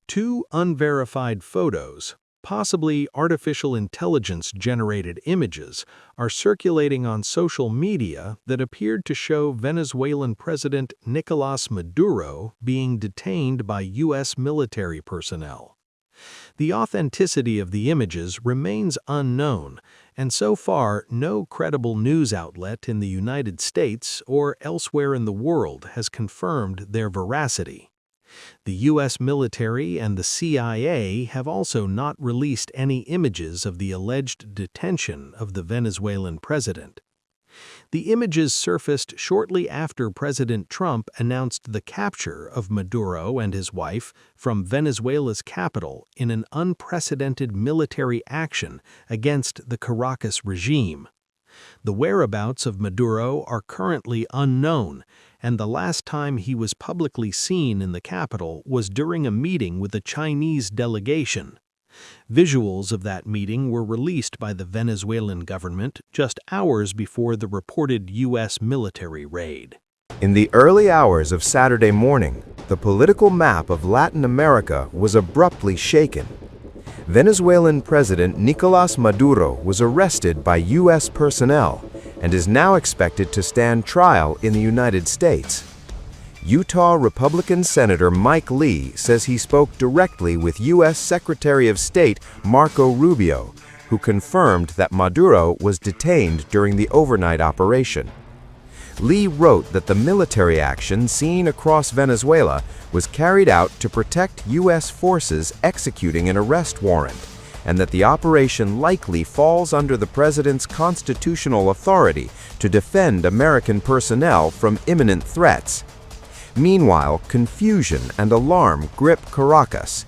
Two unverified photos, possibly artificial intelligence-generated images, are circulating on social media that appeared to show Venezuelan President Nicolás Maduro being detained by U.S. military personnel. The authenticity of the images remains unknown, and so far no credible news outlet in the United States or elsewhere in the world has confirmed their veracity. The U.S. military and the CIA have also not released any images of the alleged detention of the Venezuelan president. The images surfaced shortly after President Trump announced the capture of Maduro and his wife from Venezuela's capital in an unprecedented military action against the Caracas regime. The whereabouts of Maduro are currently unknown, and the last time he was publicly seen in the capital was during a meeting with a Chinese delegation. Visuals of that meeting were released by the Venezuelan government just hours before the reported U.S. military raid. In the early hours of Saturday morning, the political map of Latin America was abruptly shaken. Venezuelan President Nicolás Maduro was arrested by U.S. personnel and is now expected to stand trial in the United States. Utah Republican Senator Mike Lee says he spoke directly with U.S. Secretary of State Marco Rubio, who confirmed that Maduro was detained during the overnight operation. Lee wrote that the military action seen across Venezuela was carried out to protect U.S. forces executing an arrest warrant, and that the operation likely falls under the president's constitutional authority to defend American personnel from imminent threats. Meanwhile, confusion and alarm grip Caracas.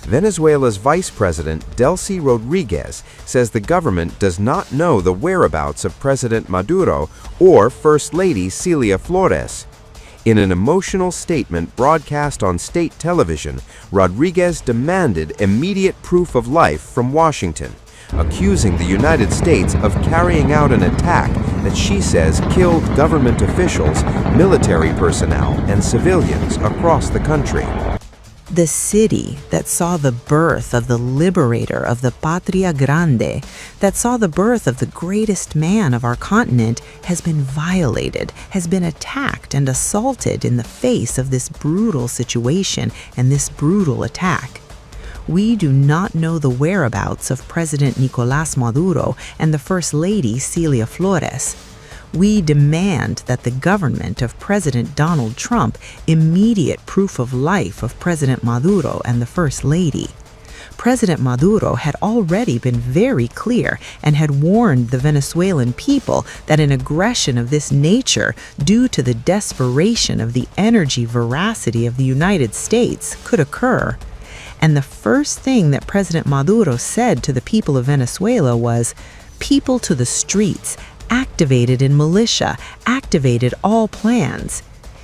Venezuela's Vice President Delcy Rodriguez says the government does not know the whereabouts of President Maduro or First Lady Celia Flores. In an emotional statement broadcast on state television, Rodriguez demanded immediate proof of life from Washington, accusing the United States of carrying out an attack that she says killed government officials, military personnel, and civilians across the country. The city that saw the birth of the liberator of the Patria Grande, that saw the birth of the greatest man of our continent, has been violated, has been attacked and assaulted in the face of this brutal situation and this brutal attack. We do not know the whereabouts of President Nicolás Maduro and the First Lady Celia Flores. We demand that the government of President Donald Trump immediate proof of life of President Maduro and the First Lady. President Maduro had already been very clear and had warned the Venezuelan people that an aggression of this nature, due to the desperation of the energy veracity of the United States, could occur. And the first thing that President Maduro said to the people of Venezuela was, "People to the streets, activated in militia, activated all plans."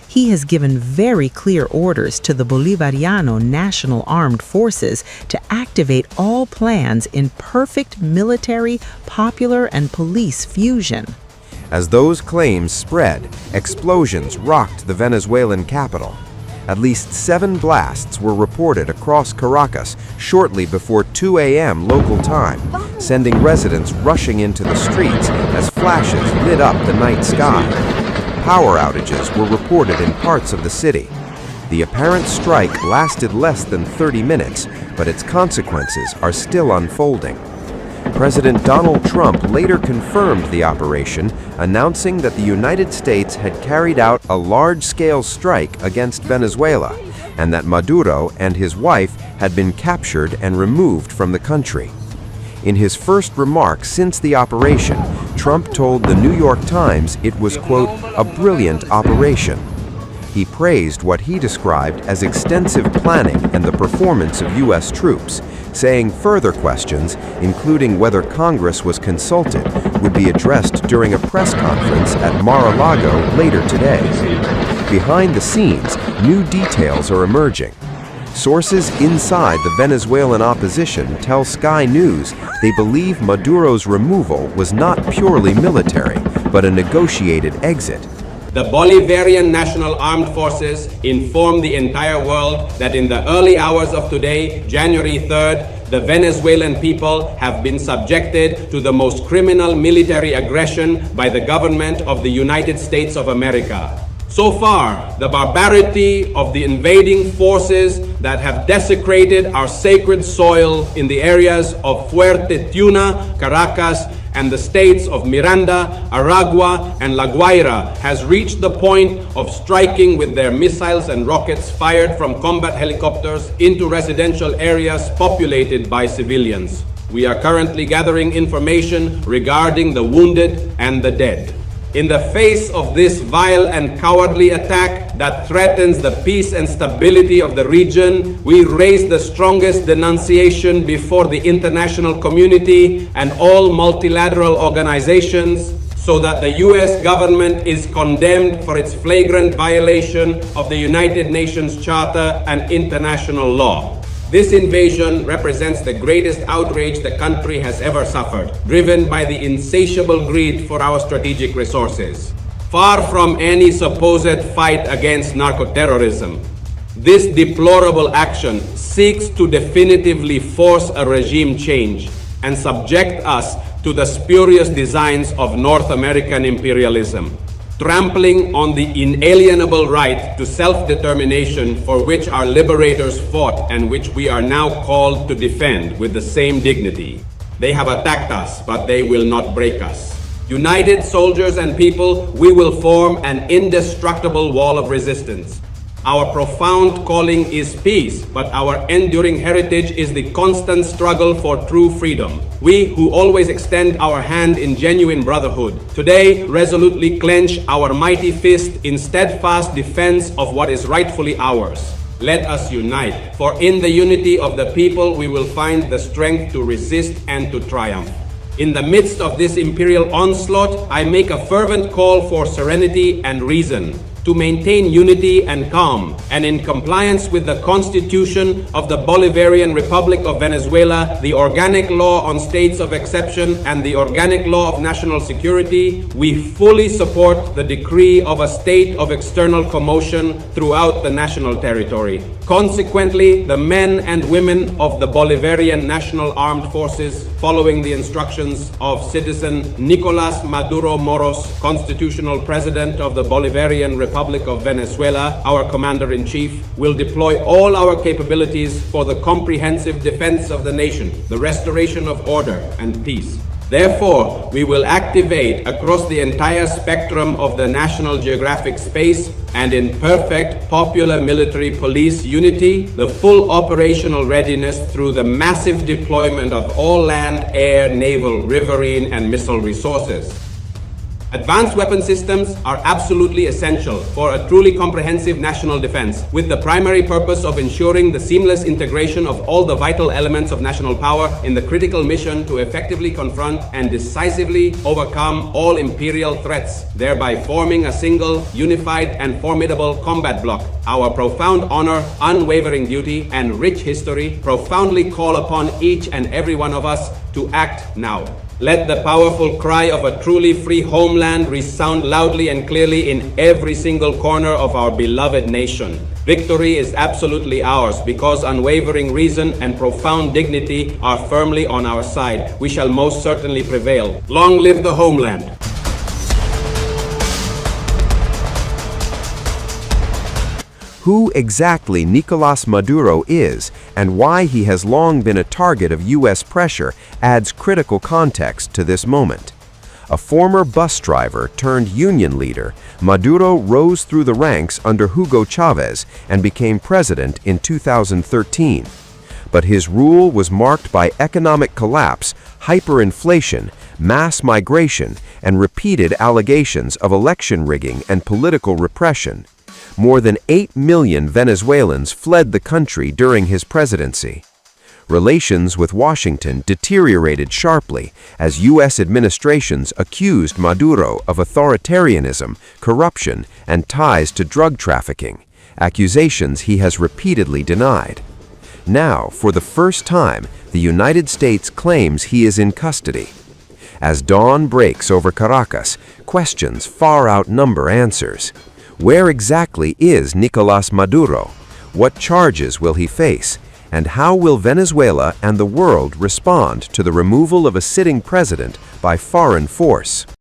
He has given very clear orders to the Bolivariano National Armed Forces to activate all plans in perfect military, popular, and police fusion. As those claims spread, explosions rocked the Venezuelan capital. At least 7 blasts were reported across Caracas shortly before 2 a.m. local time, sending residents rushing into the streets as flashes lit up the night sky. Power outages were reported in parts of the city. The apparent strike lasted less than 30 minutes, but its consequences are still unfolding. President Donald Trump later confirmed the operation, announcing that the United States had carried out a large-scale strike against Venezuela, and that Maduro and his wife had been captured and removed from the country. In his first remarks since the operation, Trump told the New York Times it was, quote, "a brilliant operation." He praised what he described as extensive planning and the performance of U.S. troops, saying further questions, including whether Congress was consulted, would be addressed during a press conference at Mar-a-Lago later today. Behind the scenes, new details are emerging. Sources inside the Venezuelan opposition tell Sky News they believe Maduro's removal was not purely military, but a negotiated exit. The Bolivarian National Armed Forces informed the entire world that in the early hours of today, January 3rd, the Venezuelan people have been subjected to the most criminal military aggression by the government of the United States of America. So far, the barbarity of the invading forces that have desecrated our sacred soil in the areas of Fuerte Tiuna, Caracas, and the states of Miranda, Aragua, and La Guaira has reached the point of striking with their missiles and rockets fired from combat helicopters into residential areas populated by civilians. We are currently gathering information regarding the wounded and the dead. In the face of this vile and cowardly attack that threatens the peace and stability of the region, we raise the strongest denunciation before the international community and all multilateral organizations so that the U.S. government is condemned for its flagrant violation of the United Nations Charter and international law. This invasion represents the greatest outrage the country has ever suffered, driven by the insatiable greed for our strategic resources. Far from any supposed fight against narcoterrorism, this deplorable action seeks to definitively force a regime change and subject us to the spurious designs of North American imperialism, trampling on the inalienable right to self-determination for which our liberators fought and which we are now called to defend with the same dignity. They have attacked us, but they will not break us. United soldiers and people, we will form an indestructible wall of resistance. Our profound calling is peace, but our enduring heritage is the constant struggle for true freedom. We who always extend our hand in genuine brotherhood, today resolutely clench our mighty fist in steadfast defense of what is rightfully ours. Let us unite, for in the unity of the people we will find the strength to resist and to triumph. In the midst of this imperial onslaught, I make a fervent call for serenity and reason, to maintain unity and calm, and in compliance with the Constitution of the Bolivarian Republic of Venezuela, the Organic Law on States of Exception, and the Organic Law of National Security, we fully support the decree of a state of external commotion throughout the national territory. Consequently, the men and women of the Bolivarian National Armed Forces, following the instructions of citizen Nicolás Maduro Moros, constitutional president of the Bolivarian Republic of Venezuela, our commander-in-chief, will deploy all our capabilities for the comprehensive defense of the nation, the restoration of order and peace. Therefore, we will activate across the entire spectrum of the National Geographic space and in perfect popular military police unity, the full operational readiness through the massive deployment of all land, air, naval, riverine, and missile resources. Advanced weapon systems are absolutely essential for a truly comprehensive national defense, with the primary purpose of ensuring the seamless integration of all the vital elements of national power in the critical mission to effectively confront and decisively overcome all imperial threats, thereby forming a single, unified, and formidable combat bloc. Our profound honor, unwavering duty, and rich history profoundly call upon each and every one of us to act now. Let the powerful cry of a truly free homeland resound loudly and clearly in every single corner of our beloved nation. Victory is absolutely ours because unwavering reason and profound dignity are firmly on our side. We shall most certainly prevail. Long live the homeland! Who exactly Nicolás Maduro is and why he has long been a target of U.S. pressure adds critical context to this moment. A former bus driver turned union leader, Maduro rose through the ranks under Hugo Chavez and became president in 2013. But his rule was marked by economic collapse, hyperinflation, mass migration, and repeated allegations of election rigging and political repression. More than 8 million Venezuelans fled the country during his presidency. Relations with Washington deteriorated sharply as U.S. administrations accused Maduro of authoritarianism, corruption, and ties to drug trafficking, accusations he has repeatedly denied. Now, for the first time, the United States claims he is in custody. As dawn breaks over Caracas, questions far outnumber answers. Where exactly is Nicolás Maduro? What charges will he face? And how will Venezuela and the world respond to the removal of a sitting president by foreign force?